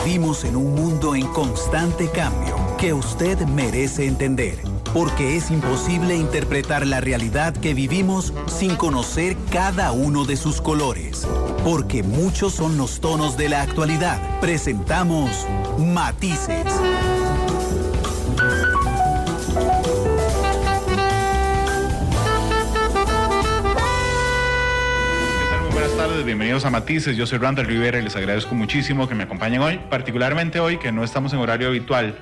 Vivimos en un mundo en constante cambio que usted merece entender, porque es imposible interpretar la realidad que vivimos sin conocer cada uno de sus colores. Porque muchos son los tonos de la actualidad. Presentamos Matices. Bienvenidos a Matices, yo soy Randall Rivera y les agradezco muchísimo que me acompañen hoy, particularmente hoy que no estamos en horario habitual,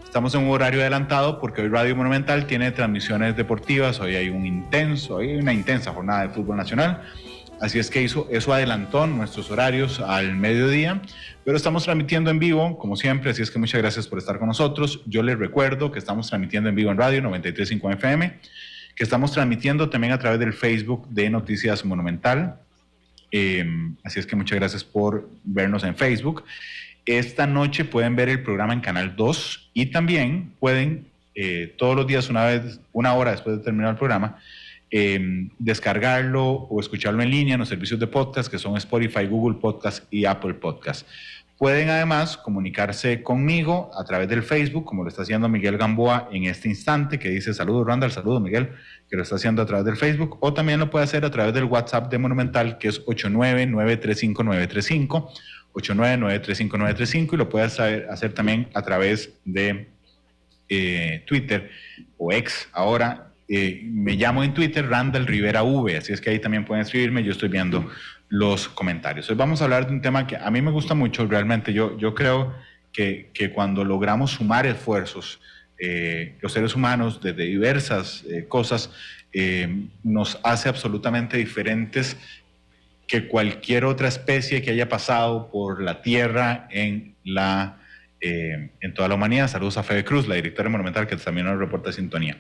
estamos en un horario adelantado porque hoy Radio Monumental tiene transmisiones deportivas, hoy hay una intensa jornada de fútbol nacional, así es que eso adelantó nuestros horarios al mediodía, pero estamos transmitiendo en vivo, como siempre, así es que muchas gracias por estar con nosotros. Yo les recuerdo que estamos transmitiendo en vivo en Radio 93.5 FM, que estamos transmitiendo también a través del Facebook de Noticias Monumental. Así es que muchas gracias por vernos en Facebook. Esta noche pueden ver el programa en Canal 2 y también pueden todos los días, una hora después de terminar el programa, descargarlo o escucharlo en línea en los servicios de podcast que son Spotify, Google Podcast y Apple Podcast. Pueden además comunicarse conmigo a través del Facebook, como lo está haciendo Miguel Gamboa en este instante, que dice saludos Randall, saludos Miguel, que lo está haciendo a través del Facebook, o también lo puede hacer a través del WhatsApp de Monumental, que es 899-35935, 899-35935, y lo puede hacer también a través de Twitter o X. Ahora me llamo en Twitter Randall Rivera V, así es que ahí también pueden escribirme, yo estoy viendo los comentarios. Hoy vamos a hablar de un tema que a mí me gusta mucho, realmente. Yo creo que cuando logramos sumar esfuerzos, los seres humanos, desde diversas cosas, nos hace absolutamente diferentes que cualquier otra especie que haya pasado por la Tierra en toda la humanidad. Saludos a Fede Cruz, la directora Monumental, que también nos reporta sintonía.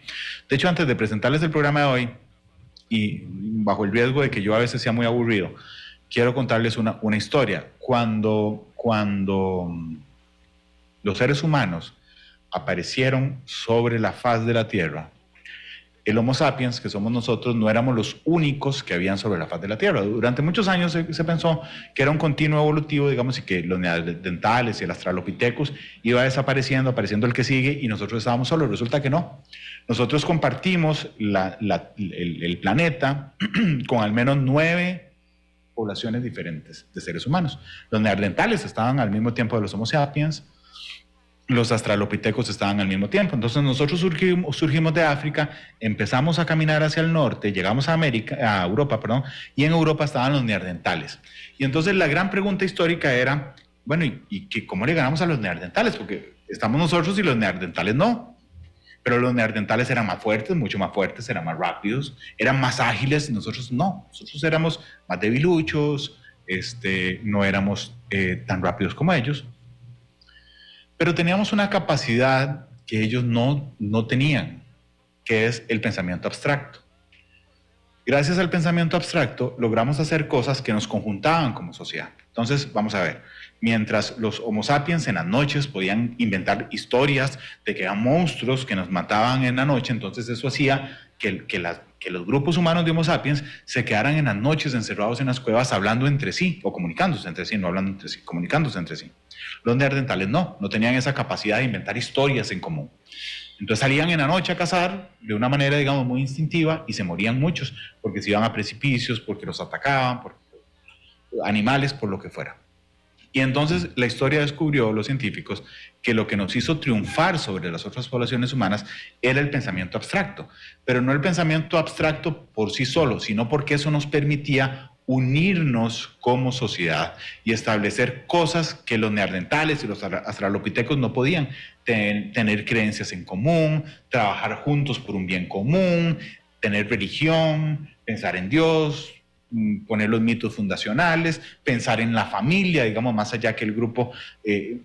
De hecho, antes de presentarles el programa de hoy, y bajo el riesgo de que yo a veces sea muy aburrido, quiero contarles una historia. Cuando los seres humanos aparecieron sobre la faz de la Tierra, el Homo sapiens, que somos nosotros, no éramos los únicos que habían sobre la faz de la Tierra. Durante muchos años se pensó que era un continuo evolutivo, digamos, y que los neandertales y el Australopithecus iba apareciendo el que sigue, y nosotros estábamos solos. Resulta que no. Nosotros compartimos el planeta con al menos 9 poblaciones diferentes de seres humanos. Los neandertales estaban al mismo tiempo de los Homo sapiens, los Australopithecus estaban al mismo tiempo. Entonces nosotros surgimos de África, empezamos a caminar hacia el norte, llegamos a Europa, y en Europa estaban los neandertales. Y entonces la gran pregunta histórica era, bueno, ¿y cómo le ganamos a los neandertales? Porque estamos nosotros y los neandertales no. Pero los neandertales eran más fuertes, mucho más fuertes, eran más rápidos, eran más ágiles, y nosotros no. Nosotros éramos más debiluchos, no éramos tan rápidos como ellos. Pero teníamos una capacidad que ellos no tenían, que es el pensamiento abstracto. Gracias al pensamiento abstracto logramos hacer cosas que nos conjuntaban como sociedad. Entonces, vamos a ver, mientras los Homo sapiens en las noches podían inventar historias de que eran monstruos que nos mataban en la noche, entonces eso hacía que los grupos humanos de Homo sapiens se quedaran en las noches encerrados en las cuevas hablando entre sí, o comunicándose entre sí, no hablando entre sí, comunicándose entre sí. Los neandertales no tenían esa capacidad de inventar historias en común. Entonces salían en la noche a cazar de una manera, digamos, muy instintiva, y se morían muchos, porque se iban a precipicios, porque los atacaban, por animales, por lo que fuera. Y entonces la historia descubrió, los científicos, que lo que nos hizo triunfar sobre las otras poblaciones humanas era el pensamiento abstracto, pero no el pensamiento abstracto por sí solo, sino porque eso nos permitía unirnos como sociedad y establecer cosas que los neandertales y los australopithecus no podían, tener creencias en común, trabajar juntos por un bien común, tener religión, pensar en Dios, poner los mitos fundacionales, pensar en la familia, digamos, más allá que el grupo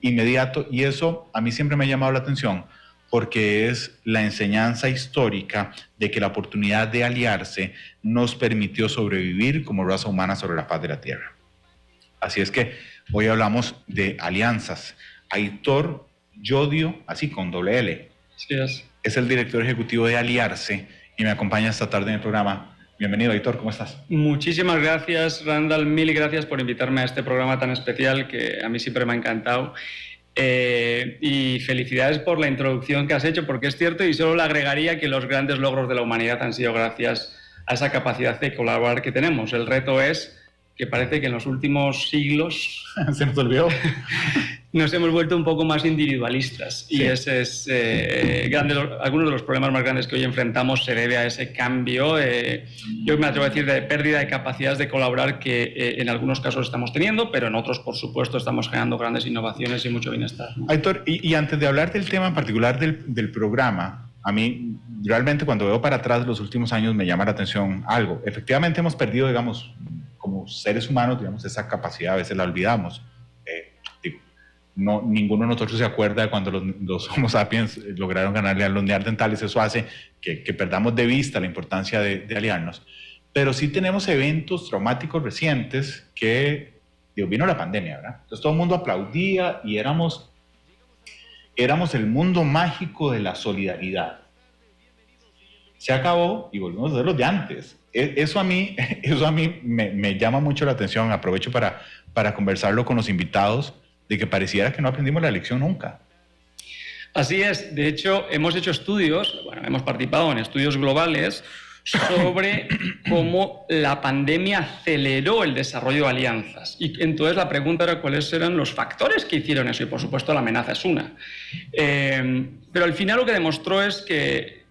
inmediato. Y eso a mí siempre me ha llamado la atención, porque es la enseñanza histórica de que la oportunidad de aliarse nos permitió sobrevivir como raza humana sobre la faz de la Tierra. Así es que hoy hablamos de alianzas. Aitor Yodio, así con doble L, Sí, es el director ejecutivo de Aliarse y me acompaña esta tarde en el programa. Bienvenido, Aitor, ¿cómo estás? Muchísimas gracias, Randall. Mil gracias por invitarme a este programa tan especial que a mí siempre me ha encantado. Y felicidades por la introducción que has hecho, porque es cierto, y solo le agregaría que los grandes logros de la humanidad han sido gracias a esa capacidad de colaborar que tenemos. El reto es que parece que en los últimos siglos se nos olvidó. Nos hemos vuelto un poco más individualistas, sí. Y ese es algunos de los problemas más grandes que hoy enfrentamos se debe a ese cambio, yo me atrevo a decir, de pérdida de capacidades de colaborar que en algunos casos estamos teniendo, pero en otros, por supuesto, estamos generando grandes innovaciones y mucho bienestar, ¿no? Aitor, y antes de hablar del tema en particular del programa, a mí realmente cuando veo para atrás los últimos años me llama la atención algo. Efectivamente hemos perdido, digamos, como seres humanos, digamos, esa capacidad, a veces la olvidamos. No, ninguno de nosotros se acuerda de cuando los Homo sapiens lograron ganarle a los neandertales. Eso hace que perdamos de vista la importancia de aliarnos. Pero sí tenemos eventos traumáticos recientes que, vino la pandemia, ¿verdad? Entonces todo el mundo aplaudía y éramos el mundo mágico de la solidaridad. Se acabó y volvimos a ser los de antes. Eso a mí me llama mucho la atención. Aprovecho para conversarlo con los invitados, de que pareciera que no aprendimos la lección nunca. Así es. De hecho, hemos hecho estudios, hemos participado en estudios globales sobre cómo la pandemia aceleró el desarrollo de alianzas. Y entonces la pregunta era cuáles eran los factores que hicieron eso. Y por supuesto la amenaza es una. Pero al final lo que demostró es que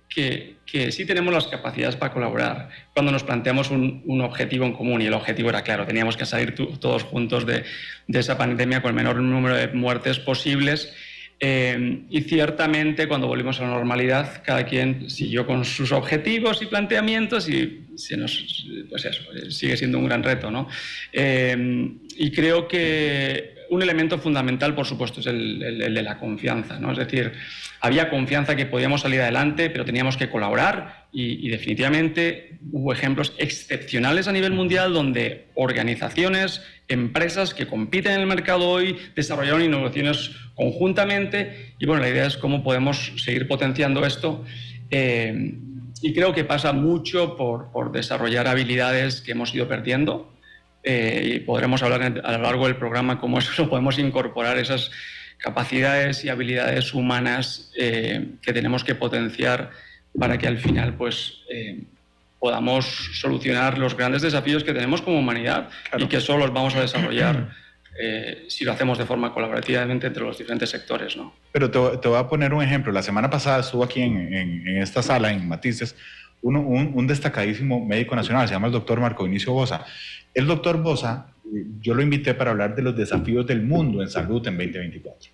sí tenemos las capacidades para colaborar cuando nos planteamos un objetivo en común, y el objetivo era claro, teníamos que salir todos juntos de esa pandemia con el menor número de muertes posibles, y ciertamente cuando volvimos a la normalidad cada quien siguió con sus objetivos y planteamientos y pues eso, sigue siendo un gran reto, ¿no? Y creo que un elemento fundamental, por supuesto, es el de la confianza, ¿no? Es decir, había confianza que podíamos salir adelante, pero teníamos que colaborar y definitivamente hubo ejemplos excepcionales a nivel mundial donde organizaciones, empresas que compiten en el mercado hoy desarrollaron innovaciones conjuntamente y bueno, la idea es cómo podemos seguir potenciando esto y creo que pasa mucho por desarrollar habilidades que hemos ido perdiendo y podremos hablar a lo largo del programa cómo eso lo podemos incorporar, esas capacidades y habilidades humanas que tenemos que potenciar para que al final pues, podamos solucionar los grandes desafíos que tenemos como humanidad, claro, y que solo los vamos a desarrollar si lo hacemos de forma colaborativamente entre los diferentes sectores, ¿no? Pero te voy a poner un ejemplo. La semana pasada estuvo aquí en esta sala, en Matices, un destacadísimo médico nacional, se llama el doctor Marco Vinicio Bosa. El doctor Bosa, yo lo invité para hablar de los desafíos del mundo en salud en 2024.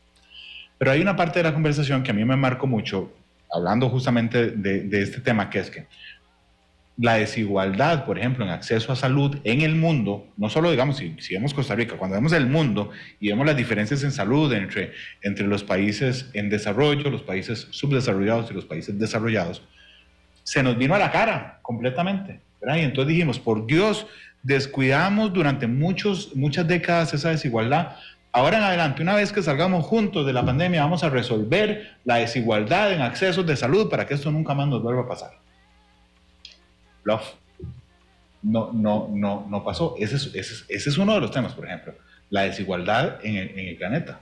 Pero hay una parte de la conversación que a mí me marcó mucho, hablando justamente de este tema, que es que la desigualdad, por ejemplo, en acceso a salud en el mundo, no solo, digamos, si vemos Costa Rica, cuando vemos el mundo y vemos las diferencias en salud entre los países en desarrollo, los países subdesarrollados y los países desarrollados, se nos vino a la cara completamente, ¿verdad? Y entonces dijimos, por Dios, descuidamos durante muchas décadas esa desigualdad. Ahora en adelante, una vez que salgamos juntos de la pandemia, vamos a resolver la desigualdad en accesos de salud para que esto nunca más nos vuelva a pasar. Bluff. No pasó. Ese es uno de los temas, por ejemplo, la desigualdad en el planeta.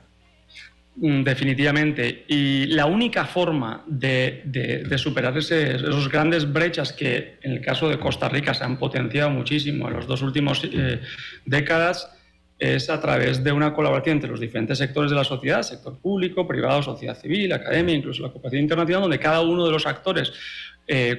Definitivamente. Y la única forma de superar esos grandes brechas que en el caso de Costa Rica se han potenciado muchísimo en las dos últimas décadas es a través de una colaboración entre los diferentes sectores de la sociedad, sector público, privado, sociedad civil, academia, incluso la cooperación internacional, donde cada uno de los actores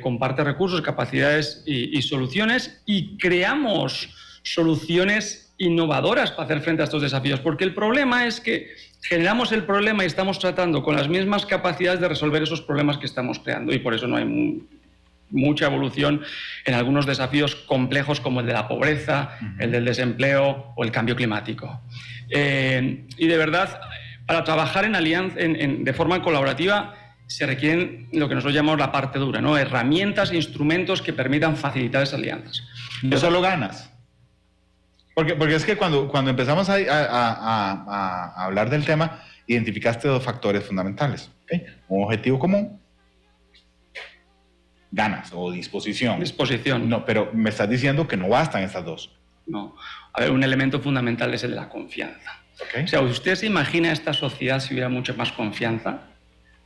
comparte recursos, capacidades y soluciones y creamos soluciones innovadoras para hacer frente a estos desafíos. Porque el problema es que generamos el problema y estamos tratando con las mismas capacidades de resolver esos problemas que estamos creando y por eso no hay mucha evolución en algunos desafíos complejos como el de la pobreza, el del desempleo o el cambio climático. Y de verdad, para trabajar de forma colaborativa se requieren lo que nosotros llamamos la parte dura, ¿no? Herramientas e instrumentos que permitan facilitar esas alianzas. Eso lo ganas. Porque es que cuando empezamos a hablar del tema, identificaste dos factores fundamentales, ¿okay? Un objetivo común ganas o disposición. Disposición. No, pero me estás diciendo que no bastan estas dos. No. A ver, un elemento fundamental es el de la confianza. Okay. O sea, ¿usted se imagina esta sociedad si hubiera mucha más confianza?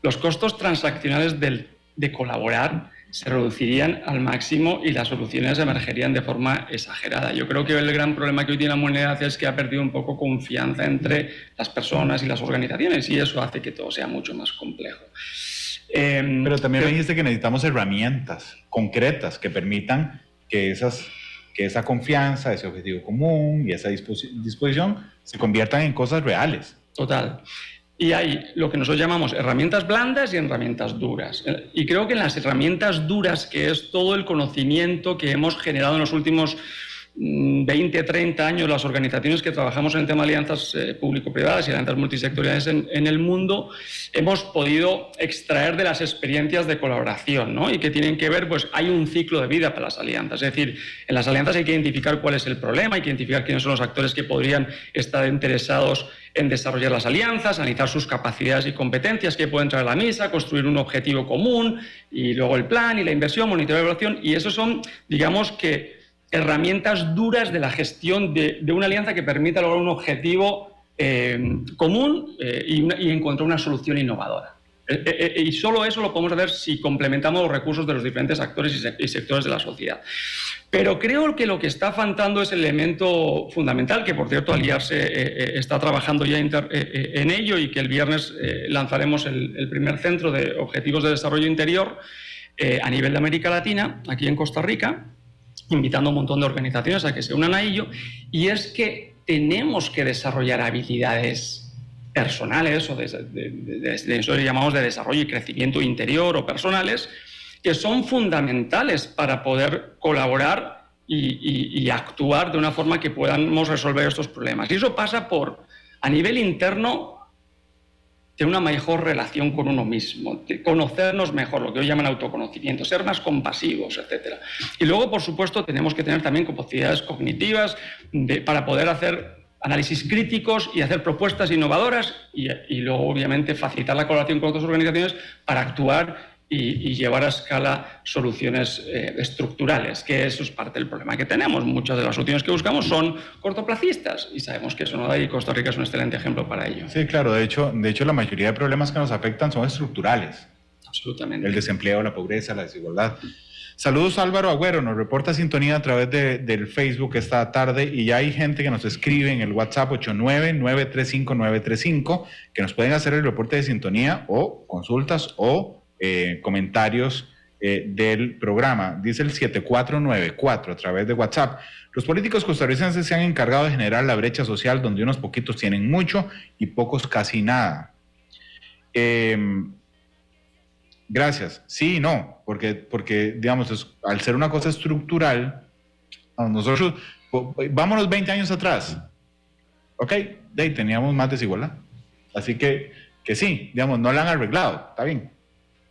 Los costos transaccionales de colaborar se reducirían al máximo y las soluciones emergerían de forma exagerada. Yo creo que el gran problema que hoy tiene la humanidad es que ha perdido un poco confianza entre las personas y las organizaciones, y eso hace que todo sea mucho más complejo. Pero también me dijiste que necesitamos herramientas concretas que permitan que esa confianza, ese objetivo común y esa disposición se conviertan en cosas reales. Total. Y hay lo que nosotros llamamos herramientas blandas y herramientas duras. Y creo que en las herramientas duras, que es todo el conocimiento que hemos generado en los últimos 20, 30 años, las organizaciones que trabajamos en el tema de alianzas público-privadas y alianzas multisectoriales en el mundo, hemos podido extraer de las experiencias de colaboración, ¿no? Y que tienen que ver, pues hay un ciclo de vida para las alianzas. Es decir, en las alianzas hay que identificar cuál es el problema, hay que identificar quiénes son los actores que podrían estar interesados en desarrollar las alianzas, analizar sus capacidades y competencias, que pueden traer a la mesa, construir un objetivo común, y luego el plan y la inversión, monitoreo y evaluación, y esos son, digamos que, herramientas duras de la gestión de una alianza que permita lograr un objetivo común y encontrar una solución innovadora. Y solo eso lo podemos hacer si complementamos los recursos de los diferentes actores y sectores de la sociedad. Pero creo que lo que está faltando es el elemento fundamental, que por cierto Aliarse está trabajando ya en ello, y que el viernes lanzaremos el primer centro de objetivos de desarrollo interior a nivel de América Latina, aquí en Costa Rica, invitando a un montón de organizaciones a que se unan a ello, y es que tenemos que desarrollar habilidades personales o de eso le llamamos de desarrollo y crecimiento interior o personales, que son fundamentales para poder colaborar y actuar de una forma que podamos resolver estos problemas. Y eso pasa por, a nivel interno, tener una mejor relación con uno mismo, conocernos mejor, lo que hoy llaman autoconocimiento, ser más compasivos, etc. Y luego, por supuesto, tenemos que tener también capacidades cognitivas para poder hacer análisis críticos y hacer propuestas innovadoras y luego, obviamente, facilitar la colaboración con otras organizaciones para actuar y llevar a escala soluciones estructurales, que eso es parte del problema que tenemos. Muchas de las soluciones que buscamos son cortoplacistas y sabemos que eso no da, y Costa Rica es un excelente ejemplo para ello. Sí, claro. De hecho, la mayoría de problemas que nos afectan son estructurales. Absolutamente. El desempleo, la pobreza, la desigualdad. Saludos, Álvaro Agüero, nos reporta sintonía a través del Facebook esta tarde, y ya hay gente que nos escribe en el WhatsApp 89-935-935, que nos pueden hacer el reporte de sintonía o consultas o comentarios del programa. Dice el 7494 a través de WhatsApp: los políticos costarricenses se han encargado de generar la brecha social donde unos poquitos tienen mucho y pocos casi nada. Gracias. Sí y no, porque digamos, al ser una cosa estructural, nosotros, vámonos 20 años atrás, ok, de ahí teníamos más desigualdad. Así que sí, digamos, no la han arreglado, está bien,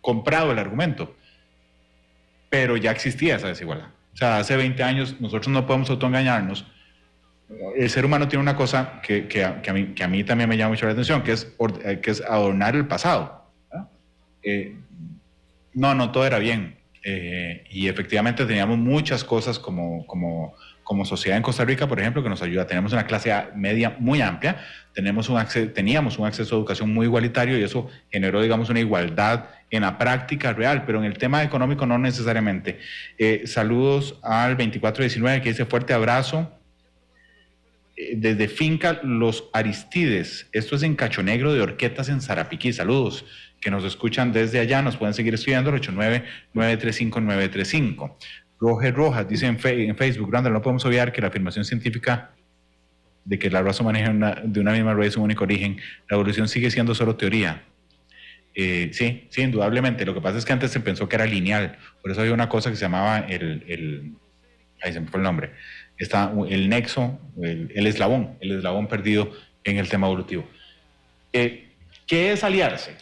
comprado el argumento, pero ya existía esa desigualdad. O sea, hace 20 años nosotros no podemos autoengañarnos. El ser humano tiene una cosa que a mí también me llama mucho la atención, que es adornar el pasado. No, todo era bien. Y efectivamente teníamos muchas cosas como sociedad en Costa Rica, por ejemplo, que nos ayuda. Tenemos una clase media muy amplia, teníamos un acceso a educación muy igualitario, y eso generó, digamos, una igualdad en la práctica real, pero en el tema económico no necesariamente. Saludos al 2419, que dice: fuerte abrazo desde Finca Los Aristides. Esto es en Cacho Negro de Orquetas, en Sarapiquí. Saludos, que nos escuchan desde allá. Nos pueden seguir escribiendo al 89-935-935. Roger Rojas dice en Facebook: Randall, no podemos obviar que la afirmación científica de que la raza humana de una misma raíz, un único origen, la evolución sigue siendo solo teoría. Sí, indudablemente. Lo que pasa es que antes se pensó que era lineal. Por eso había una cosa que se llamaba ahí se me fue el nombre. Está el nexo, el eslabón perdido en el tema evolutivo. ¿Qué es Aliarse?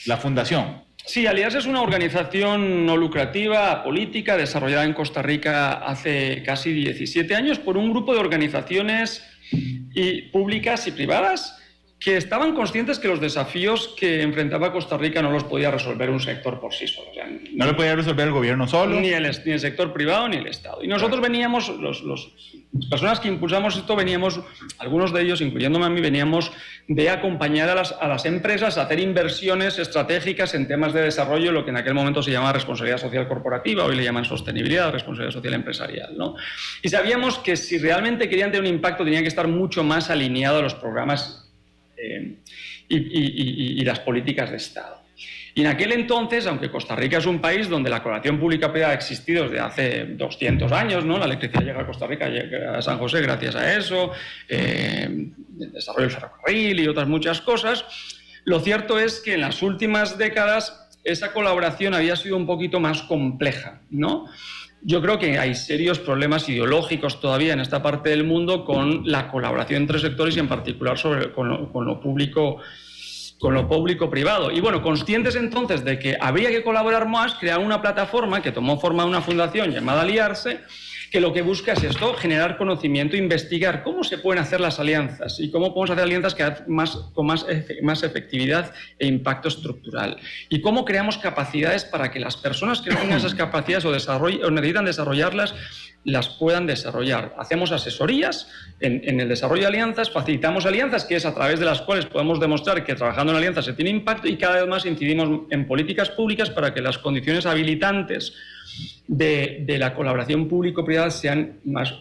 La fundación. Sí, Aliarse es una organización no lucrativa, política, desarrollada en Costa Rica hace casi 17 años por un grupo de organizaciones públicas y privadas que estaban conscientes que los desafíos que enfrentaba Costa Rica no los podía resolver un sector por sí solo. O sea, no lo podía resolver el gobierno solo. Ni el sector privado ni el Estado. Y nosotros veníamos, las personas que impulsamos esto, veníamos, algunos de ellos, incluyéndome a mí, veníamos de acompañar a las empresas a hacer inversiones estratégicas en temas de desarrollo, lo que en aquel momento se llamaba responsabilidad social corporativa, hoy le llaman sostenibilidad, responsabilidad social empresarial, ¿no? Y sabíamos que si realmente querían tener un impacto tenían que estar mucho más alineados a los programas y las políticas de Estado. Y en aquel entonces, aunque Costa Rica es un país donde la colaboración pública-privada ha existido desde hace 200 años, ¿no? La electricidad llega a Costa Rica, llega a San José gracias a eso, el desarrollo del ferrocarril y otras muchas cosas, lo cierto es que en las últimas décadas esa colaboración había sido un poquito más compleja, ¿no? Yo creo que hay serios problemas ideológicos todavía en esta parte del mundo con la colaboración entre sectores y en particular con lo público-privado. Y bueno, conscientes entonces de que habría que colaborar más, crearon una plataforma que tomó forma de una fundación llamada Aliarse, que lo que busca es esto, generar conocimiento, investigar cómo se pueden hacer las alianzas y cómo podemos hacer alianzas con más efectividad e impacto estructural. Y cómo creamos capacidades para que las personas que no tengan esas capacidades o necesitan desarrollarlas, las puedan desarrollar. Hacemos asesorías en el desarrollo de alianzas, facilitamos alianzas, que es a través de las cuales podemos demostrar que trabajando en alianzas se tiene impacto, y cada vez más incidimos en políticas públicas para que las condiciones habilitantes de la colaboración público-privada sean más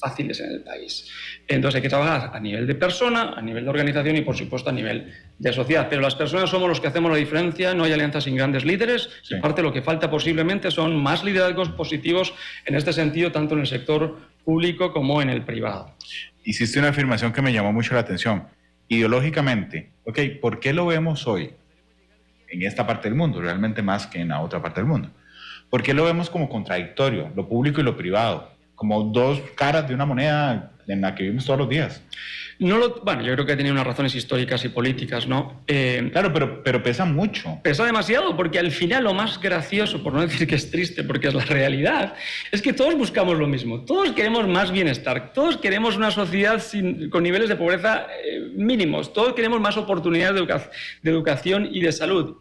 fáciles en el país. Entonces hay que trabajar a nivel de persona, a nivel de organización y por supuesto a nivel de sociedad. Pero las personas somos los que hacemos la diferencia, no hay alianzas sin grandes líderes. Sí. En parte lo que falta posiblemente son más liderazgos positivos en este sentido, tanto en el sector público como en el privado. Hiciste una afirmación que me llamó mucho la atención. Ideológicamente, ¿por qué lo vemos hoy en esta parte del mundo, realmente más que en la otra parte del mundo? ¿Por qué lo vemos como contradictorio, lo público y lo privado? Como dos caras de una moneda en la que vivimos todos los días. Bueno, yo creo que tiene unas razones históricas y políticas, ¿no? Claro, pero pesa mucho. Pesa demasiado, porque al final lo más gracioso, por no decir que es triste, porque es la realidad, es que todos buscamos lo mismo. Todos queremos más bienestar. Todos queremos una sociedad con niveles de pobreza mínimos. Todos queremos más oportunidades de educación y de salud.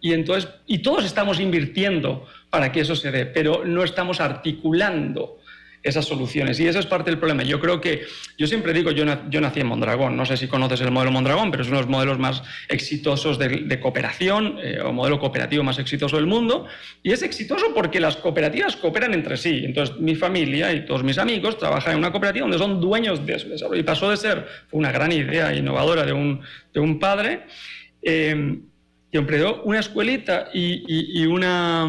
Y todos estamos invirtiendo para que eso se dé, pero no estamos articulando esas soluciones. Y esa es parte del problema. Yo creo que, yo siempre digo, yo nací en Mondragón. No sé si conoces el modelo Mondragón, pero es uno de los modelos más exitosos de cooperación, o modelo cooperativo más exitoso del mundo. Y es exitoso porque las cooperativas cooperan entre sí. Entonces, mi familia y todos mis amigos trabajan en una cooperativa donde son dueños de su desarrollo. Y pasó de ser, fue una gran idea innovadora de un padre, que empleó una escuelita y una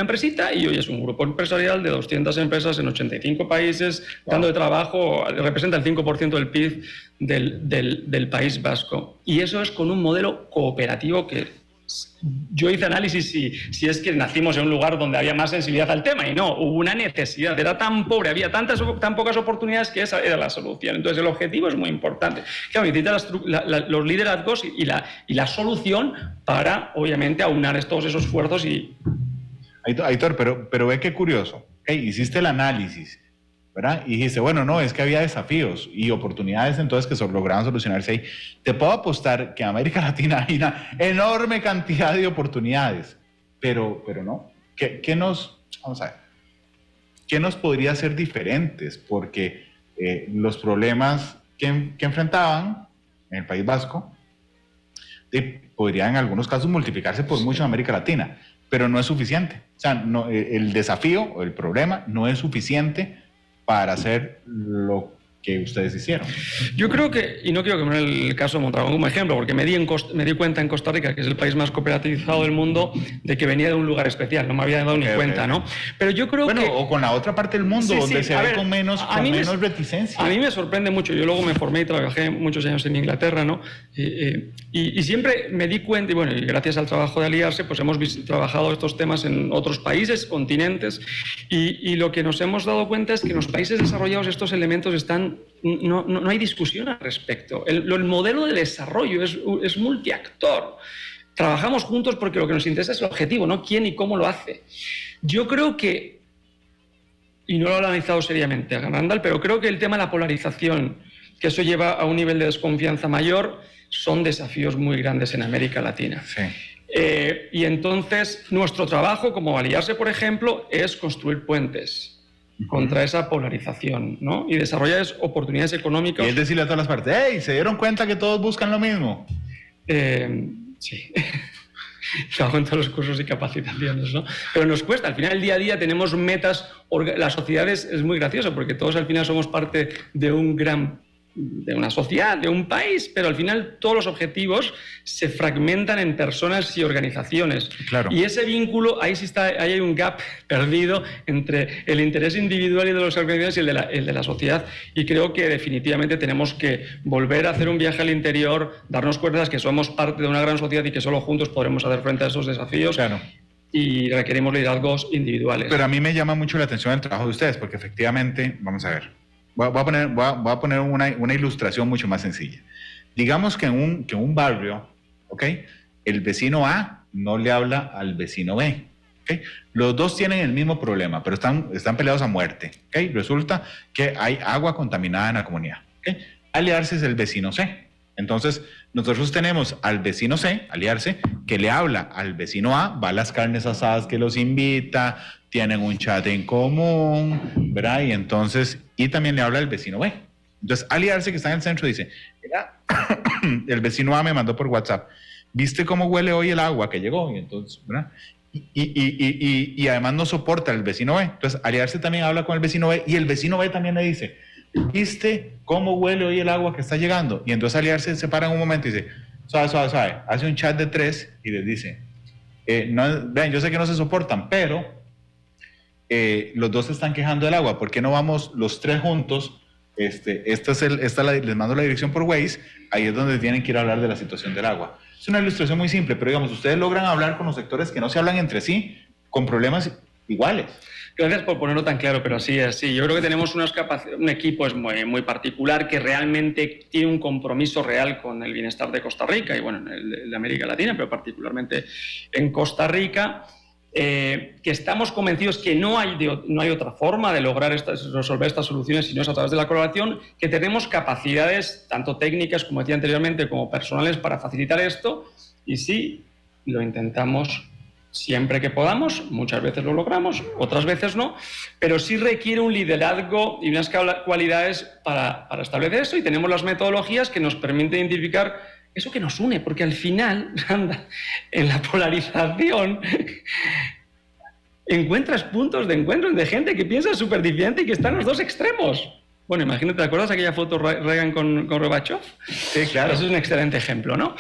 empresita, y hoy es un grupo empresarial de 200 empresas en 85 países, dando de trabajo, representa el 5% del PIB del País Vasco. Y eso es con un modelo cooperativo que yo hice análisis si es que nacimos en un lugar donde había más sensibilidad al tema, y no, hubo una necesidad, era tan pobre, había tan pocas oportunidades que esa era la solución. Entonces el objetivo es muy importante. Claro, necesita los liderazgos y la solución para, obviamente, aunar todos esos esfuerzos y... Aitor, pero ve qué curioso. Hiciste el análisis, ¿verdad? Y dijiste, bueno, no, es que había desafíos y oportunidades entonces que lograban solucionarse ahí. Te puedo apostar que en América Latina hay una enorme cantidad de oportunidades, pero no. Vamos a ver, ¿qué nos podría hacer diferentes? Porque los problemas que enfrentaban en el País Vasco podrían en algunos casos multiplicarse por mucho en América Latina, pero no es suficiente. O sea, no, el desafío o el problema no es suficiente para hacer lo que ustedes hicieron. Yo creo que, y no quiero que me den el caso de Mondragón como ejemplo, porque me di cuenta en Costa Rica, que es el país más cooperativizado del mundo, de que venía de un lugar especial, no me había dado ni cuenta, ¿no? Pero yo creo que... o con la otra parte del mundo, donde se ve con menos reticencia. A mí me sorprende mucho. Yo luego me formé y trabajé muchos años en Inglaterra, ¿no? Y siempre me di cuenta, y bueno, y gracias al trabajo de Aliarse, pues hemos trabajado estos temas en otros países, continentes, y lo que nos hemos dado cuenta es que en los países desarrollados estos elementos están... No hay discusión al respecto. El modelo de desarrollo es multiactor. Trabajamos juntos porque lo que nos interesa es el objetivo, no quién y cómo lo hace. Yo creo que, y no lo he analizado seriamente a Randall, pero creo que el tema de la polarización que eso lleva a un nivel de desconfianza mayor, son desafíos muy grandes en América Latina. Sí. Y entonces nuestro trabajo como Aliarse, por ejemplo, es construir puentes contra esa polarización, ¿no? Y desarrollar oportunidades económicas. Y es decirle a todas las partes, ¡hey! ¿Se dieron cuenta que todos buscan lo mismo? Sí. Lo hago en todos los cursos y capacitaciones, ¿no? Pero nos cuesta. Al final, el día a día tenemos metas. La sociedad es muy graciosa porque todos al final somos parte de una sociedad, de un país, pero al final todos los objetivos se fragmentan en personas y organizaciones. Claro. Y ese vínculo, ahí hay un gap perdido entre el interés individual y de las organizaciones y el de la sociedad. Y creo que definitivamente tenemos que volver a hacer un viaje al interior, darnos cuenta de que somos parte de una gran sociedad y que solo juntos podremos hacer frente a esos desafíos. Claro. Y requerimos liderazgos individuales. Pero a mí me llama mucho la atención el trabajo de ustedes, porque efectivamente, vamos a ver, voy a poner una ilustración mucho más sencilla. Digamos que en un barrio, ¿ok? El vecino A no le habla al vecino B, ¿ok? Los dos tienen el mismo problema, pero están peleados a muerte, ¿ok? Resulta que hay agua contaminada en la comunidad, ¿ok? Aliarse es el vecino C. Entonces, nosotros tenemos al vecino C, Aliarse, que le habla al vecino A, va a las carnes asadas que los invita, tienen un chat en común, ¿verdad? Y también le habla al vecino B. Entonces, Aliarse, que está en el centro, dice, mira, el vecino A me mandó por WhatsApp, ¿viste cómo huele hoy el agua que llegó? Y entonces, ¿verdad? Y además no soporta al vecino B. Entonces, Aliarse también habla con el vecino B y el vecino B también le dice, ¿viste cómo huele hoy el agua que está llegando? Y entonces Aliarse se para en un momento y dice, suave. Hace un chat de 3 y les dice, vean, yo sé que no se soportan, pero los dos se están quejando del agua. ¿Por qué no vamos los 3 juntos? Les mando la dirección por Waze. Ahí es donde tienen que ir a hablar de la situación del agua. Es una ilustración muy simple, pero digamos, ustedes logran hablar con los sectores que no se hablan entre sí, con problemas iguales. Gracias por ponerlo tan claro, pero así es. Sí, yo creo que tenemos un equipo muy particular que realmente tiene un compromiso real con el bienestar de Costa Rica y, bueno, el de América Latina, pero particularmente en Costa Rica, que estamos convencidos que no hay otra forma de lograr resolver estas soluciones si no es a través de la colaboración, que tenemos capacidades, tanto técnicas, como decía anteriormente, como personales, para facilitar esto, y sí, lo intentamos siempre que podamos. Muchas veces lo logramos, otras veces no, pero sí requiere un liderazgo y unas cualidades para establecer eso, y tenemos las metodologías que nos permiten identificar eso que nos une, porque al final, anda, en la polarización encuentras puntos de encuentro de gente que piensa súper diferente y que está en los dos extremos. Bueno, imagínate, ¿te acuerdas aquella foto Reagan con Gorbachev? Sí, claro. Eso es un excelente ejemplo, ¿no?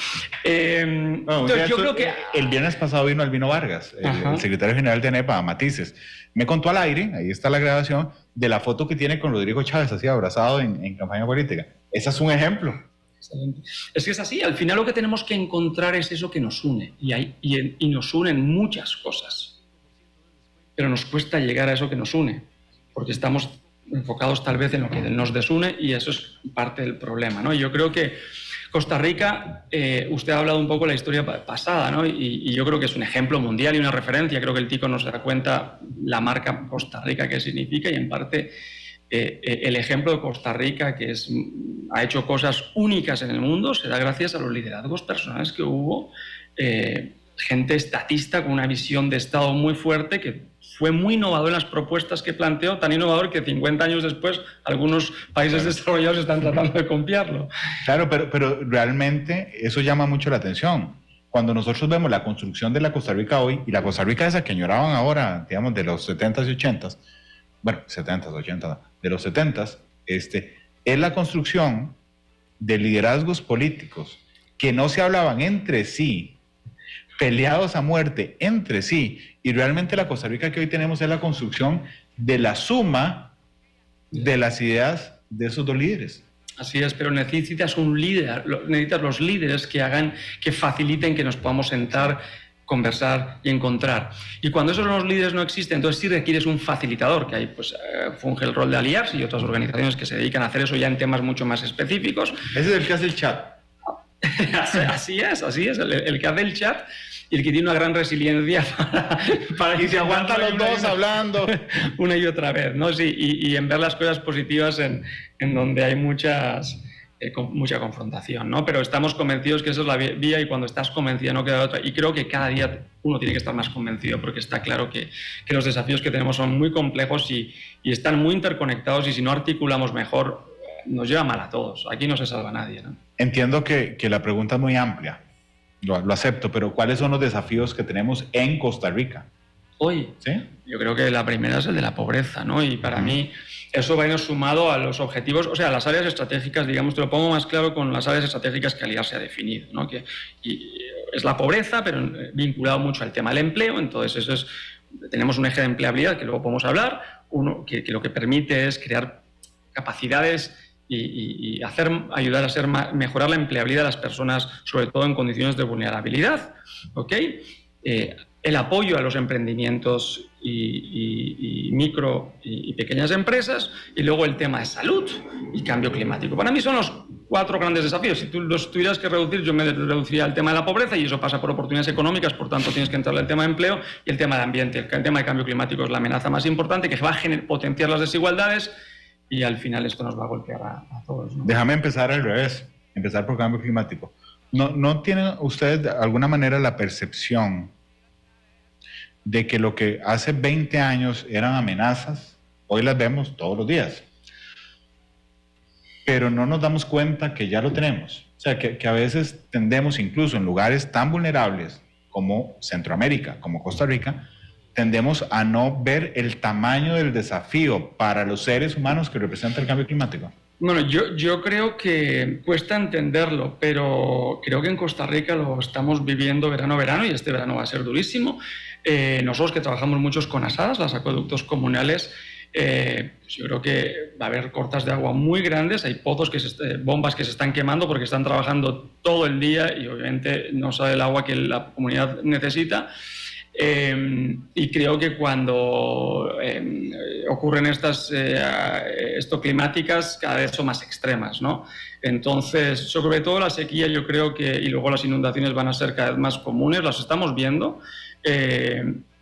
Entonces, yo creo que el viernes pasado vino Albino Vargas, el secretario general de ANEPA, a Matices. Me contó al aire, ahí está la grabación, de la foto que tiene con Rodrigo Chávez, así abrazado en campaña política. Ese es un ejemplo. Excelente. Es que es así, al final lo que tenemos que encontrar es eso que nos une, y nos unen muchas cosas, pero nos cuesta llegar a eso que nos une, porque estamos enfocados tal vez en lo que nos desune, y eso es parte del problema, ¿no? Yo creo que Costa Rica, usted ha hablado un poco de la historia pasada, ¿no? Y yo creo que es un ejemplo mundial y una referencia. Creo que el Tico nos da cuenta la marca Costa Rica qué significa, y en parte el ejemplo de Costa Rica, que ha hecho cosas únicas en el mundo, se da gracias a los liderazgos personales que hubo, gente estatista con una visión de Estado muy fuerte, que fue muy innovador en las propuestas que planteó, tan innovador que 50 años después algunos países desarrollados están tratando de copiarlo. Claro, pero realmente eso llama mucho la atención. Cuando nosotros vemos la construcción de la Costa Rica hoy, y la Costa Rica esa que añoraban ahora, digamos, de los 70s y 80s, bueno, 70s, 80s, de los 70s, es la construcción de liderazgos políticos que no se hablaban entre sí, peleados a muerte entre sí, y realmente la Costa Rica que hoy tenemos es la construcción de la suma de las ideas de esos dos líderes. Así es, pero necesitas un líder, necesitas los líderes que faciliten que nos podamos sentar, conversar y encontrar. Y cuando esos los líderes no existen, entonces sí requieres un facilitador, que ahí pues funge el rol de Aliarse y otras organizaciones que se dedican a hacer eso ya en temas mucho más específicos. Ese es el que hace el chat. Así es, el que hace el chat. y el que tiene una gran resiliencia para y se aguantan los dos hablando una y otra vez, ¿no? Sí, y en ver las cosas positivas en donde hay mucha confrontación, ¿no? Pero estamos convencidos que esa es la vía, y cuando estás convencido no queda otra. Y creo que cada día uno tiene que estar más convencido, porque está claro que los desafíos que tenemos son muy complejos y están muy interconectados, y si no articulamos mejor, nos lleva mal a todos. Aquí no se salva nadie, ¿no? Entiendo que la pregunta es muy amplia, lo acepto, pero ¿cuáles son los desafíos que tenemos en Costa Rica? Hoy, ¿Sí? Yo creo que la primera es el de la pobreza, ¿no? Y para mí eso va a ir sumado a los objetivos, o sea, las áreas estratégicas, digamos, te lo pongo más claro con las áreas estratégicas que Alianza ha definido, ¿no? Y es la pobreza, pero vinculado mucho al tema del empleo. Entonces, tenemos un eje de empleabilidad que luego podemos hablar, uno que lo que permite es crear capacidades y ayudar a mejorar la empleabilidad de las personas, sobre todo en condiciones de vulnerabilidad, ¿ok? El apoyo a los emprendimientos y micro y pequeñas empresas, y luego el tema de salud y cambio climático. Para mí son los 4 grandes desafíos. Si tú los tuvieras que reducir, yo me reduciría al tema de la pobreza, y eso pasa por oportunidades económicas, por tanto tienes que entrar al tema de empleo y el tema de ambiente. El tema de cambio climático es la amenaza más importante, que va a potenciar las desigualdades, y al final esto nos va a golpear a todos, ¿no? Déjame empezar al revés, empezar por cambio climático. ¿No tienen ustedes de alguna manera la percepción de que lo que hace 20 años eran amenazas, hoy las vemos todos los días, pero no nos damos cuenta que ya lo tenemos? O sea, que a veces tendemos, incluso en lugares tan vulnerables como Centroamérica, como Costa Rica, tendemos a no ver el tamaño del desafío para los seres humanos que representa el cambio climático. Bueno, yo creo que cuesta entenderlo, pero creo que en Costa Rica lo estamos viviendo verano, y este verano va a ser durísimo. Nosotros que trabajamos muchos con asadas, los acueductos comunales, pues yo creo que va a haber cortas de agua muy grandes. Hay pozos, bombas que se están quemando porque están trabajando todo el día y obviamente no sale el agua que la comunidad necesita. Y creo que cuando ocurren estas climáticas, cada vez son más extremas, ¿no? Entonces, sobre todo la sequía, yo creo que, y luego las inundaciones van a ser cada vez más comunes, las estamos viendo,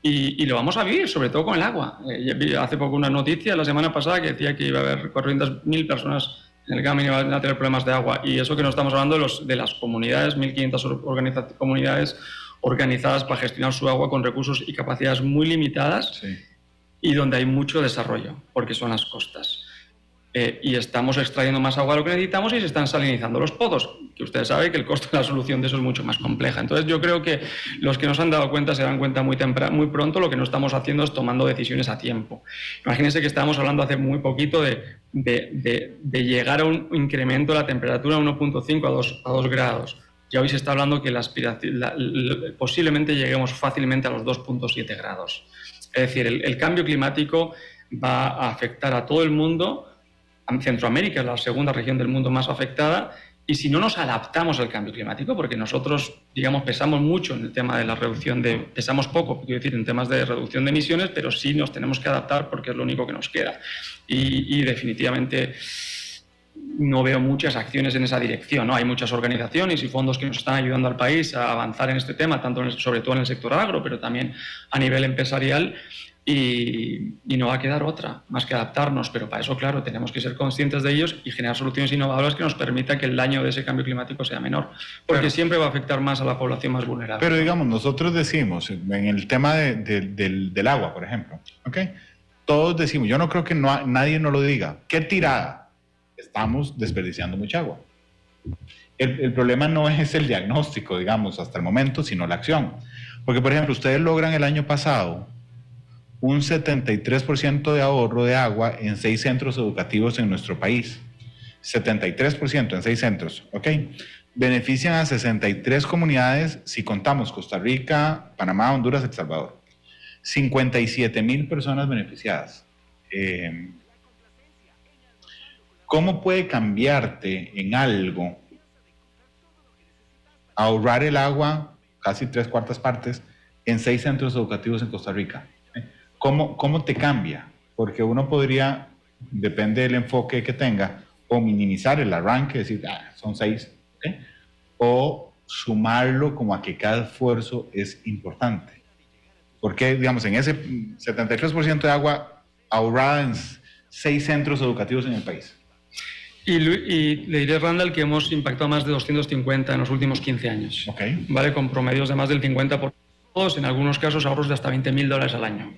y lo vamos a vivir, sobre todo con el agua. Vi hace poco una noticia, la semana pasada, que decía que iba a haber 400.000 personas en el camino y van a tener problemas de agua, y eso que no estamos hablando de las comunidades, 1.500 comunidades organizadas para gestionar su agua con recursos y capacidades muy limitadas, sí, y donde hay mucho desarrollo, porque son las costas. Y estamos extrayendo más agua de lo que necesitamos y se están salinizando los pozos, que ustedes saben que el costo de la solución de eso es mucho más compleja. Entonces yo creo que los que no se han dado cuenta se dan cuenta muy pronto. Lo que no estamos haciendo es tomando decisiones a tiempo. Imagínense que estábamos hablando hace muy poquito de llegar a un incremento de la temperatura de 1.5 a 2 grados. Ya hoy se está hablando que posiblemente lleguemos fácilmente a los 2.7 grados. Es decir, el cambio climático va a afectar a todo el mundo. Centroamérica es la segunda región del mundo más afectada, y si no nos adaptamos al cambio climático, porque nosotros, digamos, pesamos mucho en el tema de la reducción pesamos poco, quiero decir, en temas de reducción de emisiones, pero sí nos tenemos que adaptar porque es lo único que nos queda. Y definitivamente no veo muchas acciones en esa dirección, ¿no? Hay muchas organizaciones y fondos que nos están ayudando al país a avanzar en este tema, sobre todo en el sector agro, pero también a nivel empresarial, y no va a quedar otra más que adaptarnos. Pero para eso, claro, tenemos que ser conscientes de ellos y generar soluciones innovadoras que nos permitan que el daño de ese cambio climático sea menor, porque siempre va a afectar más a la población más vulnerable. Pero digamos, nosotros decimos, en el tema del agua, por ejemplo, ¿okay? Todos decimos, yo no creo que nadie nos lo diga, ¿qué tirada? Estamos desperdiciando mucha agua. El problema no es el diagnóstico, digamos, hasta el momento, sino la acción. Porque, por ejemplo, ustedes logran el año pasado un 73% de ahorro de agua en 6 centros educativos en nuestro país. 73% en 6 centros, ¿ok? Benefician a 63 comunidades si contamos Costa Rica, Panamá, Honduras, El Salvador. 57,000 personas beneficiadas. ¿Cómo puede cambiarte en algo ahorrar el agua, casi 3/4 partes, en 6 centros educativos en Costa Rica? ¿Cómo te cambia? Porque uno podría, depende del enfoque que tenga, o minimizar el arranque, decir, son 6, ¿okay? O sumarlo como a que cada esfuerzo es importante. Porque, digamos, en ese 73% de agua ahorrada en 6 centros educativos en el país. Y le diré, Randall, que hemos impactado más de 250 en los últimos 15 años. Okay. ¿Vale? Con promedios de más del 50%, en algunos casos ahorros de hasta $20.000 al año.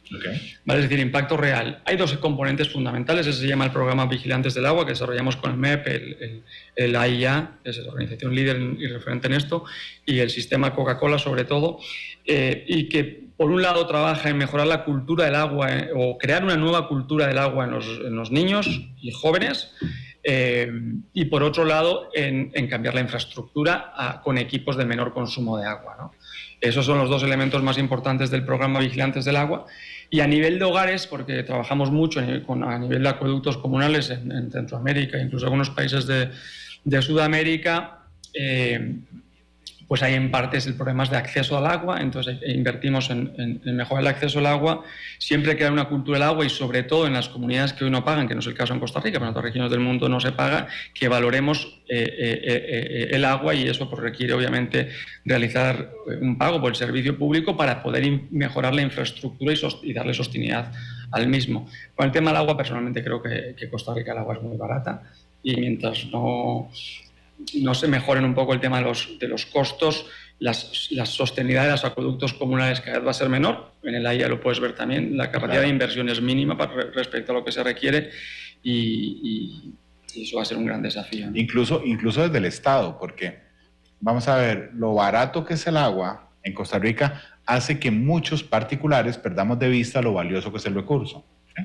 Okay. ¿Vale? Es decir, impacto real. Hay 2 componentes fundamentales. Ese se llama el programa Vigilantes del Agua, que desarrollamos con el MEP, el AIA, que es la organización líder y referente en esto, y el sistema Coca-Cola sobre todo, y que por un lado trabaja en mejorar la cultura del agua o crear una nueva cultura del agua en los niños y jóvenes, y por otro lado en cambiar la infraestructura con equipos de menor consumo de agua, ¿no? Esos son los 2 elementos más importantes del programa Vigilantes del Agua. Y a nivel de hogares, porque trabajamos mucho a nivel de acueductos comunales en Centroamérica, incluso algunos países de Sudamérica, pues hay en partes el problema de acceso al agua, entonces invertimos en mejorar el acceso al agua, siempre crear una cultura del agua y sobre todo en las comunidades que hoy no pagan, que no es el caso en Costa Rica, pero en otras regiones del mundo no se paga, que valoremos el agua, y eso pues requiere obviamente realizar un pago por el servicio público para poder mejorar la infraestructura y darle sostenibilidad al mismo. Con el tema del agua, personalmente creo que Costa Rica el agua es muy barata, y mientras no se mejoren un poco el tema de los costos, la sostenibilidad de los acueductos comunales cada vez va a ser menor. En el AIA lo puedes ver también, la capacidad de inversión es mínima respecto a lo que se requiere, y eso va a ser un gran desafío, ¿no? Incluso desde el Estado, porque vamos a ver, lo barato que es el agua en Costa Rica hace que muchos particulares perdamos de vista lo valioso que es el recurso, ¿sí?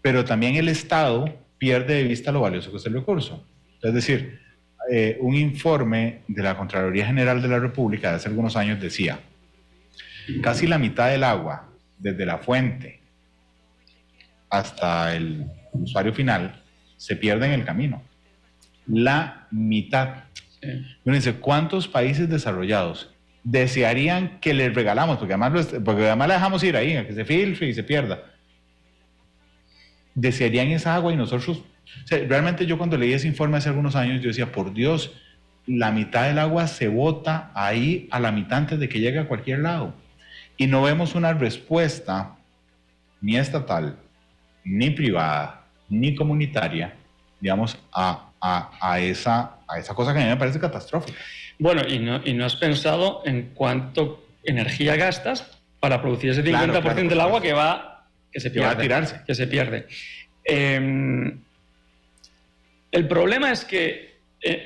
Pero también el Estado pierde de vista lo valioso que es el recurso. Es decir, un informe de la Contraloría General de la República de hace algunos años decía: casi la mitad del agua, desde la fuente hasta el usuario final, se pierde en el camino. La mitad. Sí. Uno dice, ¿cuántos países desarrollados desearían que les regalamos? Porque además la dejamos ir ahí, a que se filtre y se pierda. Desearían esa agua y nosotros... O sea, realmente yo cuando leí ese informe hace algunos años, yo decía, por Dios, la mitad del agua se bota ahí a la mitad antes de que llegue a cualquier lado. Y no vemos una respuesta ni estatal, ni privada, ni comunitaria, digamos, a esa cosa que a mí me parece catastrófica. Bueno, y no has pensado en cuánto energía gastas para producir ese 50% del agua que se pierde. Va a tirarse. Que se pierde. El problema es que,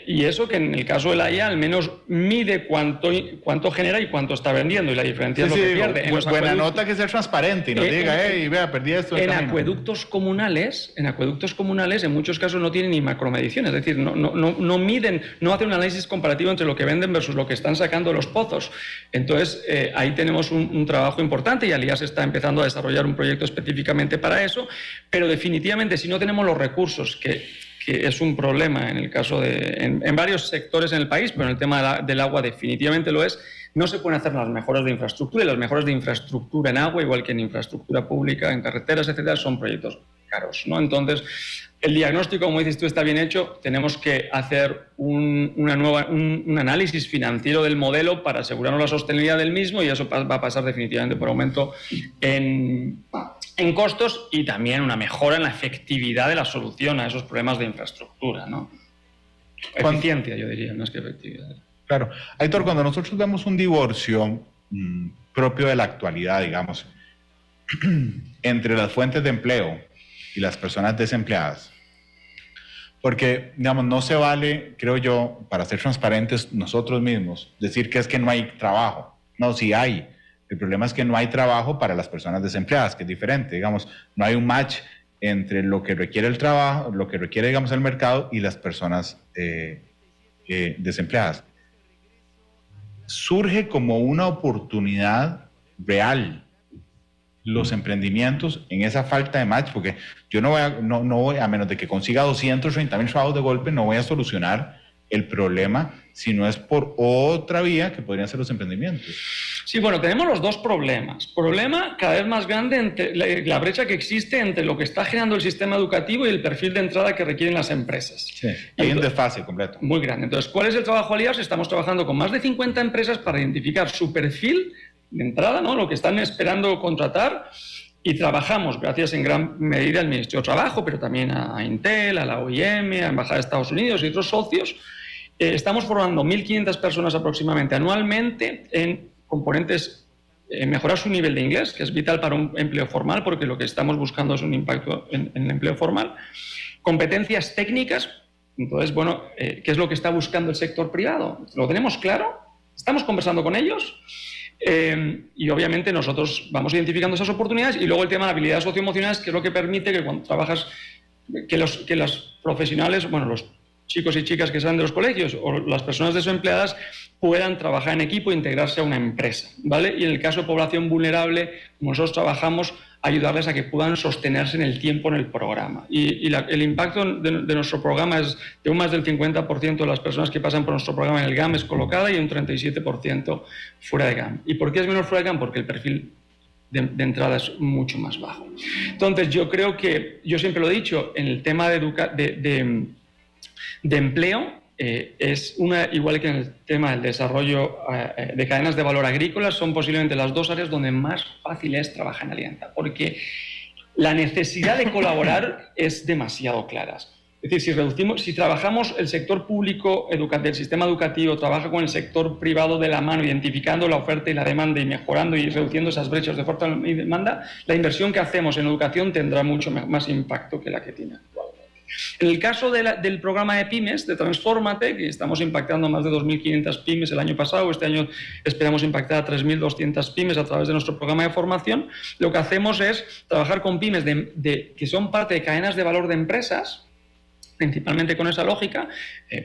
y eso que en el caso del AIA al menos mide cuánto genera y cuánto está vendiendo, y la diferencia es lo que pierde. Buena nota que sea transparente y nos diga, vea, perdí esto. En acueductos comunales, en muchos casos no tienen ni macromediciones, es decir, no miden, no hacen un análisis comparativo entre lo que venden versus lo que están sacando de los pozos. Entonces, ahí tenemos un trabajo importante, y Alias está empezando a desarrollar un proyecto específicamente para eso, pero definitivamente si no tenemos los recursos, que es un problema en el caso en varios sectores en el país, pero en el tema del agua definitivamente lo es, no se pueden hacer las mejoras de infraestructura, y las mejoras de infraestructura en agua, igual que en infraestructura pública, en carreteras, etcétera, son proyectos caros, ¿no? Entonces, el diagnóstico, como dices tú, está bien hecho. Tenemos que hacer un análisis financiero del modelo para asegurarnos la sostenibilidad del mismo, y eso va a pasar definitivamente por aumento en costos, y también una mejora en la efectividad de la solución a esos problemas de infraestructura, ¿no? Eficiencia, yo diría, más que efectividad. Claro. Aitor, cuando nosotros vemos un divorcio propio de la actualidad, digamos, entre las fuentes de empleo y las personas desempleadas, porque, digamos, no se vale, creo yo, para ser transparentes nosotros mismos, decir que es que no hay trabajo. No, sí hay. El problema es que no hay trabajo para las personas desempleadas, que es diferente. Digamos, no hay un match entre lo que requiere el trabajo, lo que requiere, digamos, el mercado y las personas desempleadas. Surge como una oportunidad real los emprendimientos en esa falta de match, porque yo no voy a menos de que consiga 230,000 trabajos de golpe, no voy a solucionar el problema, sino es por otra vía que podrían ser los emprendimientos. Sí, bueno, tenemos los dos problemas. Problema cada vez más grande entre la brecha que existe entre lo que está generando el sistema educativo y el perfil de entrada que requieren las empresas. Sí, hay un desfase completo. Muy grande. Entonces, ¿cuál es el trabajo aliado? Estamos trabajando con más de 50 empresas para identificar su perfil de entrada, ¿no? Lo que están esperando contratar. Y trabajamos, gracias en gran medida al Ministerio de Trabajo, pero también a Intel, a la OIM, a la Embajada de Estados Unidos y otros socios. Estamos formando 1.500 personas aproximadamente anualmente en componentes, mejorar su nivel de inglés, que es vital para un empleo formal, porque lo que estamos buscando es un impacto en el empleo formal. Competencias técnicas, entonces, bueno, ¿qué es lo que está buscando el sector privado? ¿Lo tenemos claro? ¿Estamos conversando con ellos? Y obviamente nosotros vamos identificando esas oportunidades y luego el tema de habilidades socioemocionales, que es lo que permite que cuando trabajas, que los profesionales, bueno, los chicos y chicas que salen de los colegios o las personas desempleadas puedan trabajar en equipo e integrarse a una empresa, ¿vale? Y en el caso de población vulnerable, como nosotros trabajamos, ayudarles a que puedan sostenerse en el tiempo en el programa. Y el impacto de nuestro programa es de un más del 50% de las personas que pasan por nuestro programa en el GAM es colocada y un 37% fuera de GAM. ¿Y por qué es menor fuera de GAM? Porque el perfil de entrada es mucho más bajo. Entonces, yo creo que, yo siempre lo he dicho, en el tema de empleo, es igual que en el tema del desarrollo de cadenas de valor agrícolas, son posiblemente las dos áreas donde más fácil es trabajar en Alianza, porque la necesidad de colaborar es demasiado clara. Es decir, si trabajamos el sector público del sistema educativo, trabaja con el sector privado de la mano, identificando la oferta y la demanda y mejorando y reduciendo esas brechas de oferta y demanda, la inversión que hacemos en educación tendrá mucho más impacto que la que tiene actualmente. En el caso del programa de pymes, de Transfórmate, que estamos impactando a más de 2.500 pymes el año pasado, este año esperamos impactar a 3.200 pymes a través de nuestro programa de formación, lo que hacemos es trabajar con pymes que son parte de cadenas de valor de empresas, principalmente con esa lógica,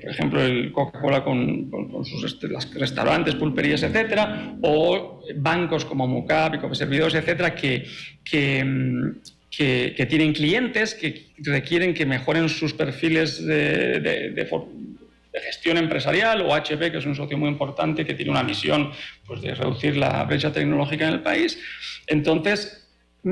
por ejemplo, el Coca-Cola con sus restaurantes, pulperías, etcétera, o bancos como Mucap y Copeservidores, etcétera, que tienen clientes que requieren que mejoren sus perfiles de gestión empresarial, o HP, que es un socio muy importante que tiene una misión, pues, de reducir la brecha tecnológica en el país. Entonces,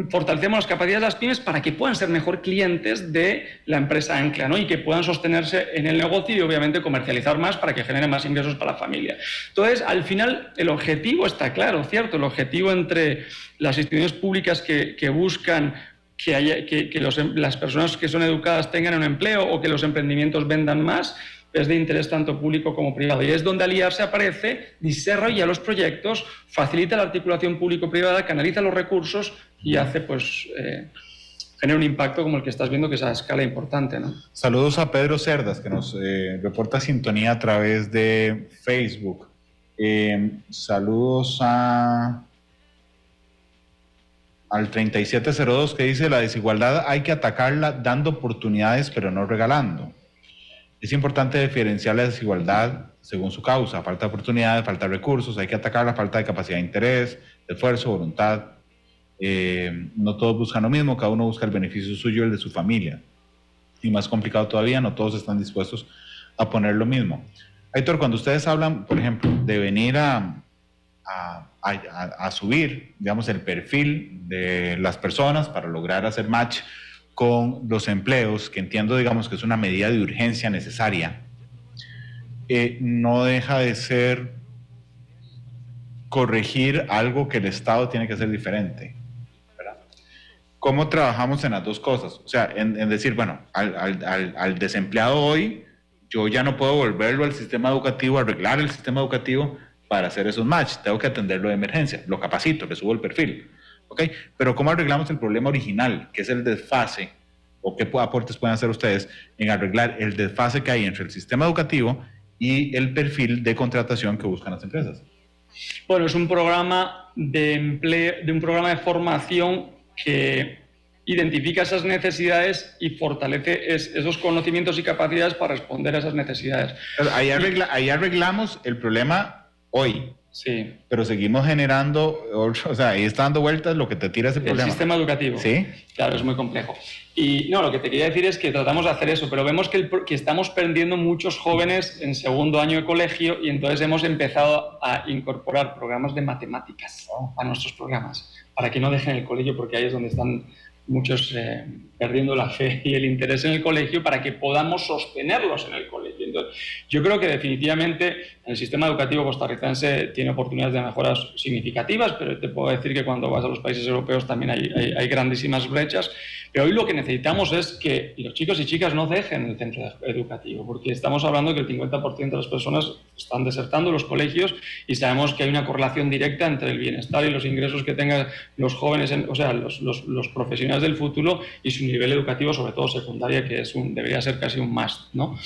fortalecemos las capacidades de las pymes para que puedan ser mejor clientes de la empresa ancla, ¿no? Y que puedan sostenerse en el negocio y obviamente comercializar más para que generen más ingresos para la familia. Entonces, al final, el objetivo está claro, ¿cierto? El objetivo entre las instituciones públicas que buscan que las personas que son educadas tengan un empleo o que los emprendimientos vendan más, es de interés tanto público como privado. Y es donde Aliarse aparece, desarrolla los proyectos, facilita la articulación público-privada, canaliza los recursos y hace, pues, genera un impacto como el que estás viendo, que es a escala importante, ¿no? Saludos a Pedro Cerdas, que nos reporta sintonía a través de Facebook. Saludos al 3702, que dice: la desigualdad hay que atacarla dando oportunidades, pero no regalando. Es importante diferenciar la desigualdad según su causa: falta de oportunidades, falta de recursos. Hay que atacar la falta de capacidad de interés, de esfuerzo, voluntad. No todos buscan lo mismo, cada uno busca el beneficio suyo y el de su familia. Y más complicado todavía, no todos están dispuestos a poner lo mismo. Aitor, cuando ustedes hablan, por ejemplo, de venir a subir, digamos, el perfil de las personas para lograr hacer match con los empleos, que entiendo, digamos, que es una medida de urgencia necesaria, no deja de ser corregir algo que el Estado tiene que hacer diferente, ¿verdad? ¿Cómo trabajamos en las dos cosas? O sea, en decir, bueno, al desempleado hoy, yo ya no puedo volverlo al sistema educativo, arreglar el sistema educativo para hacer esos match, tengo que atenderlo de emergencia, lo capacito, le subo el perfil. ¿Okay? Pero ¿cómo arreglamos el problema original, que es el desfase, o qué aportes pueden hacer ustedes en arreglar el desfase que hay entre el sistema educativo y el perfil de contratación que buscan las empresas? Bueno, es un programa de empleo, un programa de formación que identifica esas necesidades y fortalece esos conocimientos y capacidades para responder a esas necesidades. Ahí arreglamos el problema hoy. Sí. Pero seguimos generando, o sea, ahí está dando vueltas lo que te tira ese problema. El sistema educativo. Sí. Claro, es muy complejo. Y no, lo que te quería decir es que tratamos de hacer eso, pero vemos que estamos perdiendo muchos jóvenes en segundo año de colegio y entonces hemos empezado a incorporar programas de matemáticas a nuestros programas, para que no dejen el colegio, porque ahí es donde están muchos perdiendo la fe y el interés en el colegio, para que podamos sostenerlos en el colegio. Entonces, yo creo que definitivamente el sistema educativo costarricense tiene oportunidades de mejoras significativas, pero te puedo decir que cuando vas a los países europeos también hay grandísimas brechas. Pero hoy lo que necesitamos es que los chicos y chicas no dejen el centro educativo, porque estamos hablando que el 50% de las personas están desertando los colegios y sabemos que hay una correlación directa entre el bienestar y los ingresos que tengan los jóvenes, o sea, los profesionales del futuro y su nivel educativo, sobre todo secundaria, que debería ser casi un must, ¿no?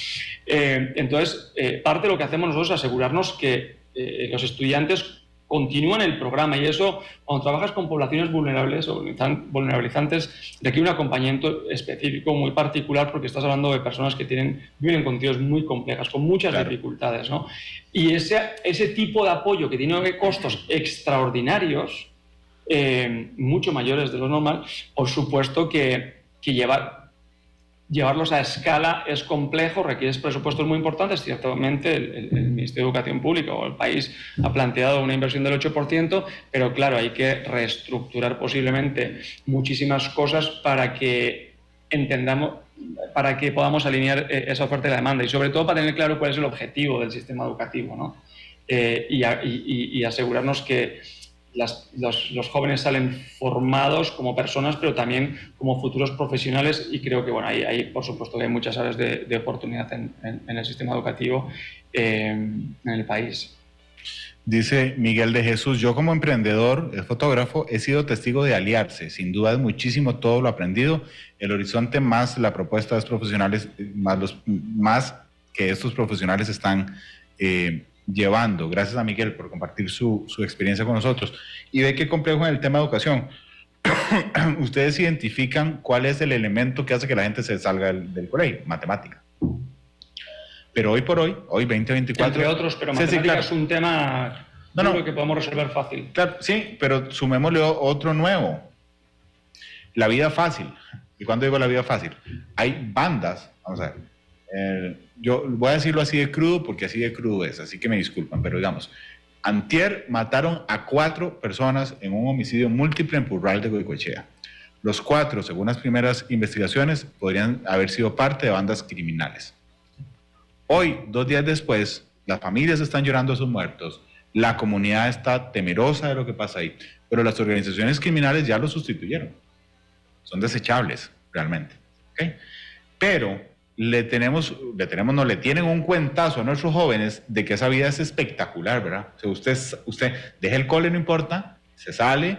Entonces, parte de lo que hacemos nosotros es asegurarnos que los estudiantes continúan el programa, y eso, cuando trabajas con poblaciones vulnerables o vulnerabilizantes, requiere un acompañamiento específico muy particular, porque estás hablando de personas que viven en condiciones muy complejas, con muchas dificultades, ¿no? Y ese tipo de apoyo, que tiene costos extraordinarios, mucho mayores de lo normal, por supuesto que llevarlos a escala es complejo, requiere presupuestos muy importantes. Ciertamente el Ministerio de Educación Pública o el país ha planteado una inversión del 8%, pero claro, hay que reestructurar posiblemente muchísimas cosas para que podamos alinear esa oferta y la demanda, y sobre todo para tener claro cuál es el objetivo del sistema educativo, ¿no? Y asegurarnos que los jóvenes salen formados como personas, pero también como futuros profesionales, y creo que bueno, ahí por supuesto que hay muchas áreas de oportunidad en el sistema educativo en el país. Dice Miguel de Jesús: yo como emprendedor, fotógrafo, he sido testigo de aliarse. Sin duda es muchísimo todo lo aprendido, el horizonte más la propuesta de los profesionales, más que estos profesionales están llevando. Gracias a Miguel por compartir su experiencia con nosotros. Y ve qué complejo en el tema de educación. Ustedes identifican cuál es el elemento que hace que la gente se salga del colegio: matemática. Pero hoy por hoy, 2024... Entre otros, pero matemática claro. Es un tema que podemos resolver fácil. Claro, sí, pero sumémosle otro nuevo. La vida fácil. ¿Y cuando digo la vida fácil? Hay bandas, vamos a ver, yo voy a decirlo así de crudo, porque así de crudo es, así que me disculpan, pero digamos, antier mataron a 4 personas en un homicidio múltiple en Purral de Goicoechea. Los 4, según las primeras investigaciones, podrían haber sido parte de bandas criminales. Hoy, 2 días después, las familias están llorando a sus muertos, la comunidad está temerosa de lo que pasa ahí, pero las organizaciones criminales ya lo sustituyeron. Son desechables, realmente. ¿Okay? Pero le tienen un cuentazo a nuestros jóvenes de que esa vida es espectacular, ¿verdad? O sea, usted deja el cole, no importa, se sale,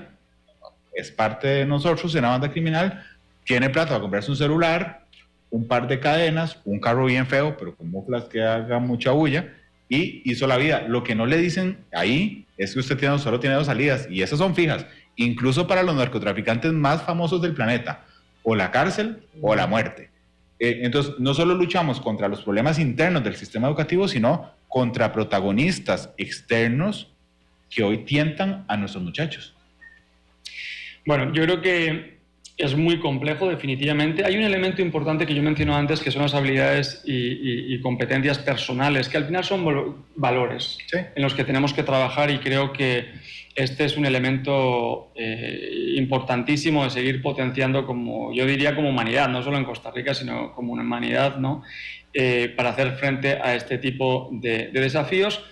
es parte de nosotros en la banda criminal, tiene plata para comprarse un celular, un par de cadenas, un carro bien feo, pero con muflas que hagan mucha bulla, y hizo la vida. Lo que no le dicen ahí es que usted solo tiene 2 salidas, y esas son fijas, incluso para los narcotraficantes más famosos del planeta: o la cárcel o la muerte. Entonces, no solo luchamos contra los problemas internos del sistema educativo, sino contra protagonistas externos que hoy tientan a nuestros muchachos. Bueno, yo creo que es muy complejo, definitivamente. Hay un elemento importante que yo mencioné antes, que son las habilidades y competencias personales, que al final son valores en los que tenemos que trabajar, y creo que este es un elemento importantísimo de seguir potenciando, como yo diría, como humanidad, no solo en Costa Rica, sino como una humanidad, ¿no? Para hacer frente a este tipo de desafíos.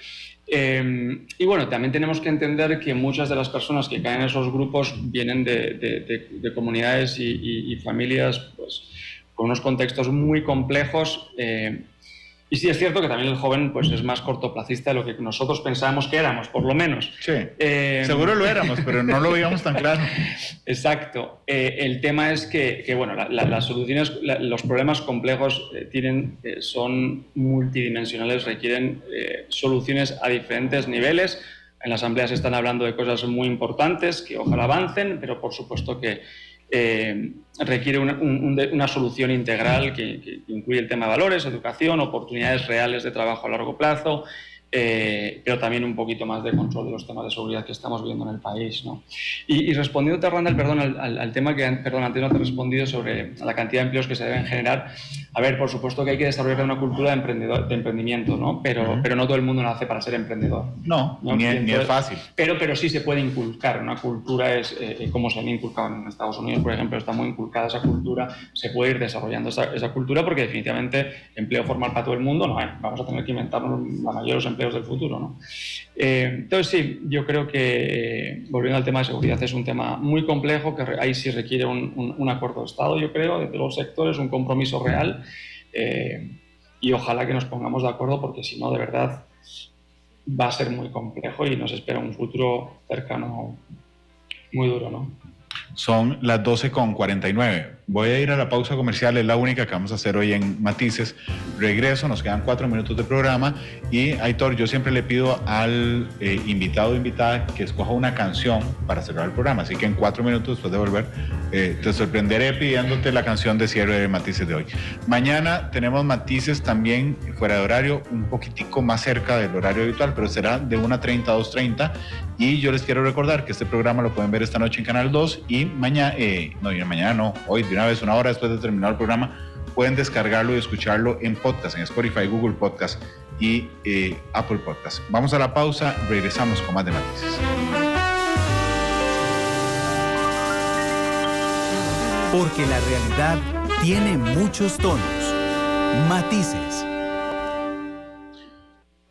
Y bueno, también tenemos que entender que muchas de las personas que caen en esos grupos vienen de comunidades y familias, pues, con unos contextos muy complejos. Y sí es cierto que también el joven, pues, es más cortoplacista de lo que nosotros pensábamos que éramos, por lo menos. Sí, seguro lo éramos, pero no lo veíamos tan claro. Exacto. El tema es que bueno, las soluciones, los problemas complejos son multidimensionales, requieren soluciones a diferentes niveles. En la Asamblea se están hablando de cosas muy importantes que ojalá avancen, pero por supuesto que requiere una solución integral que incluye el tema de valores, educación, oportunidades reales de trabajo a largo plazo, pero también un poquito más de control de los temas de seguridad que estamos viendo en el país, ¿no? Y respondiéndote, Randall, perdón, al tema que antes no te he respondido sobre la cantidad de empleos que se deben generar. A ver, por supuesto que hay que desarrollar una cultura de emprendimiento, ¿no? Pero no todo el mundo nace para ser emprendedor. No, ¿no? Ni es fácil. Pero sí se puede inculcar. Una cultura es, como se han inculcado en Estados Unidos, por ejemplo, está muy inculcada esa cultura. Se puede ir desarrollando esa cultura porque definitivamente empleo formal para todo el mundo no hay. Vamos a tener que inventarnos la mayoría de los empleos del futuro, ¿no? Entonces sí, yo creo que, volviendo al tema de seguridad, es un tema muy complejo que ahí sí requiere un acuerdo de Estado, yo creo, de los sectores, un compromiso real, y ojalá que nos pongamos de acuerdo, porque si no, de verdad, va a ser muy complejo y nos espera un futuro cercano muy duro, ¿no? Son las 12:49. Voy a ir a la pausa comercial, es la única que vamos a hacer hoy en Matices. Regreso, nos quedan 4 minutos de programa y, Aitor, yo siempre le pido al invitado o invitada que escoja una canción para cerrar el programa, así que en 4 minutos después de volver te sorprenderé pidiéndote la canción de cierre de Matices de hoy. Mañana tenemos Matices también fuera de horario, un poquitico más cerca del horario habitual, pero será de 1:30 a 2:30, y yo les quiero recordar que este programa lo pueden ver esta noche en Canal 2 y hoy de una vez, una hora después de terminar el programa, pueden descargarlo y escucharlo en podcast, en Spotify, Google Podcast y Apple Podcast. Vamos a la pausa, regresamos con más de Matices. Porque la realidad tiene muchos tonos. Matices.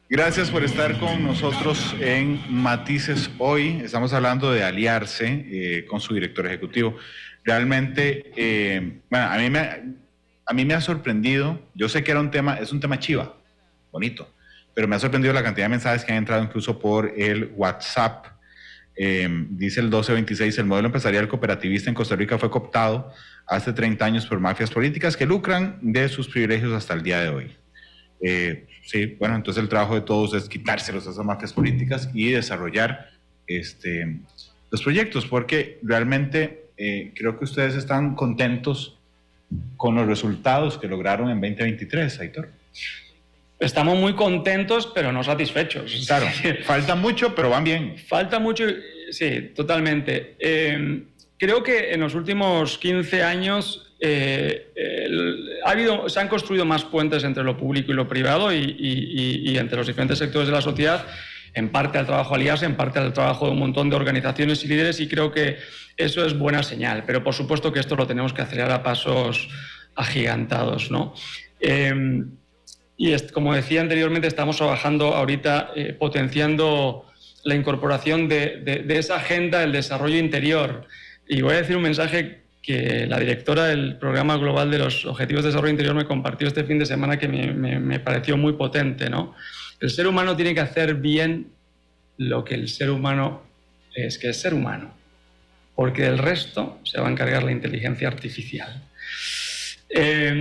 Gracias por estar con nosotros en Matices hoy. Estamos hablando de aliarse con su director ejecutivo. Realmente, a mí me ha sorprendido. Yo sé que es un tema chiva, bonito, pero me ha sorprendido la cantidad de mensajes que han entrado incluso por el WhatsApp. Dice el 1226, el modelo empresarial cooperativista en Costa Rica fue cooptado hace 30 años por mafias políticas que lucran de sus privilegios hasta el día de hoy. Sí, bueno, entonces el trabajo de todos es quitárselos a esas mafias políticas y desarrollar los proyectos, porque realmente creo que ustedes están contentos con los resultados que lograron en 2023, Aitor. Estamos muy contentos, pero no satisfechos. Claro, falta mucho, pero van bien. Falta mucho, sí, totalmente. Creo que en los últimos 15 años se han construido más puentes entre lo público y lo privado y entre los diferentes sectores de la sociedad, en parte al trabajo aliarse, en parte al trabajo de un montón de organizaciones y líderes, y creo que eso es buena señal. Pero por supuesto que esto lo tenemos que acelerar a pasos agigantados, ¿no? Como decía anteriormente, estamos trabajando ahorita potenciando la incorporación de esa agenda del desarrollo interior. Y voy a decir un mensaje que la directora del Programa Global de los Objetivos de Desarrollo Interior me compartió este fin de semana, que me pareció muy potente, ¿no? El ser humano tiene que hacer bien lo que el ser humano es, que es ser humano, porque del resto se va a encargar la inteligencia artificial.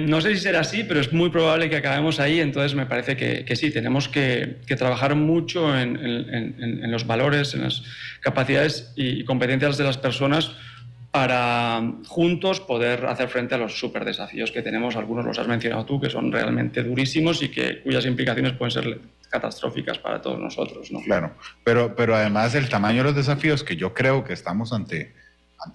No sé si será así, pero es muy probable que acabemos ahí. Entonces me parece que sí, tenemos que trabajar mucho en los valores, en las capacidades y competencias de las personas para juntos poder hacer frente a los súper desafíos que tenemos. Algunos los has mencionado tú, que son realmente durísimos y cuyas implicaciones pueden ser catastróficas para todos nosotros, ¿no? Claro, pero además del tamaño de los desafíos, que yo creo que estamos ante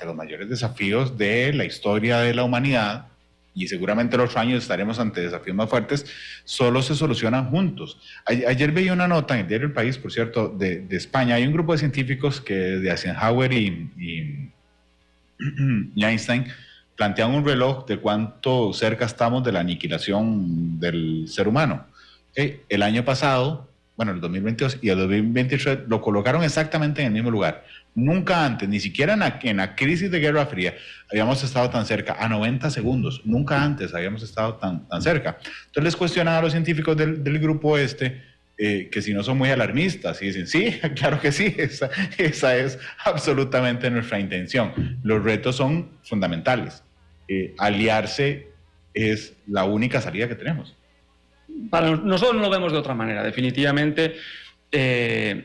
los mayores desafíos de la historia de la humanidad, y seguramente en los años estaremos ante desafíos más fuertes, solo se solucionan juntos. Ayer veía una nota en el diario El País, por cierto, de España. Hay un grupo de científicos que de Eisenhower y Einstein plantean un reloj de cuánto cerca estamos de la aniquilación del ser humano. El año pasado, bueno, el 2022 y el 2023 lo colocaron exactamente en el mismo lugar. Nunca antes, ni siquiera en la crisis de Guerra Fría, habíamos estado tan cerca, a 90 segundos. Nunca antes habíamos estado tan cerca. Entonces les cuestionan a los científicos del grupo que si no son muy alarmistas, y dicen, sí, claro que sí, esa es absolutamente nuestra intención. Los retos son fundamentales. Aliarse es la única salida que tenemos. Para nosotros no lo vemos de otra manera, definitivamente.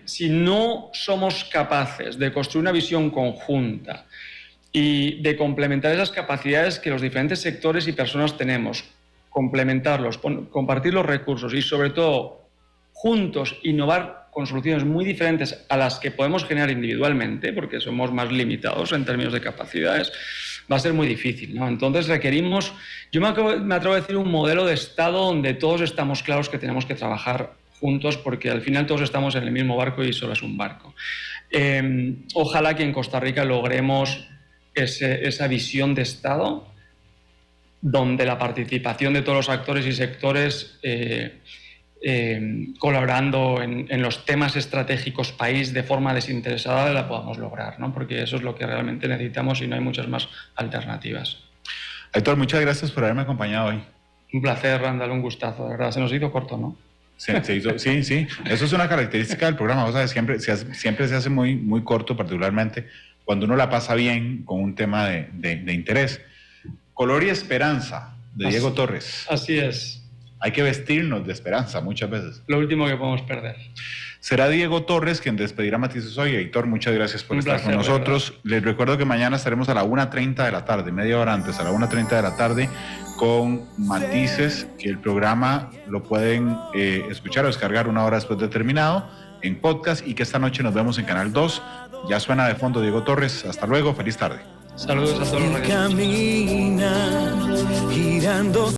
Si no somos capaces de construir una visión conjunta y de complementar esas capacidades que los diferentes sectores y personas tenemos, complementarlos, compartir los recursos y sobre todo juntos innovar con soluciones muy diferentes a las que podemos generar individualmente, porque somos más limitados en términos de capacidades, va a ser muy difícil, ¿no? Entonces requerimos, yo me atrevo a decir, un modelo de Estado donde todos estamos claros que tenemos que trabajar juntos, porque al final todos estamos en el mismo barco y solo es un barco. Ojalá que en Costa Rica logremos esa visión de Estado, donde la participación de todos los actores y sectores colaborando en los temas estratégicos país de forma desinteresada la podamos lograr, ¿no? Porque eso es lo que realmente necesitamos y no hay muchas más alternativas. Héctor, muchas gracias por haberme acompañado hoy. Un placer, Randall, un gustazo, de verdad. Se nos hizo corto, ¿no? Sí, eso es una característica del programa, o sea, siempre se hace muy, muy corto, particularmente cuando uno la pasa bien con un tema de interés. Color y esperanza, de Diego Torres. Así es. Hay que vestirnos de esperanza muchas veces. Lo último que podemos perder. Será Diego Torres quien despedirá Matices hoy. Héctor, muchas gracias por estar con nosotros. ¿Verdad? Les recuerdo que mañana estaremos a la 1:30 de la tarde, media hora antes, a la 1:30 de la tarde, con Matices, que el programa lo pueden escuchar o descargar una hora después de terminado en podcast, y que esta noche nos vemos en Canal 2. Ya suena de fondo Diego Torres. Hasta luego, feliz tarde. Saludos a todos los radios.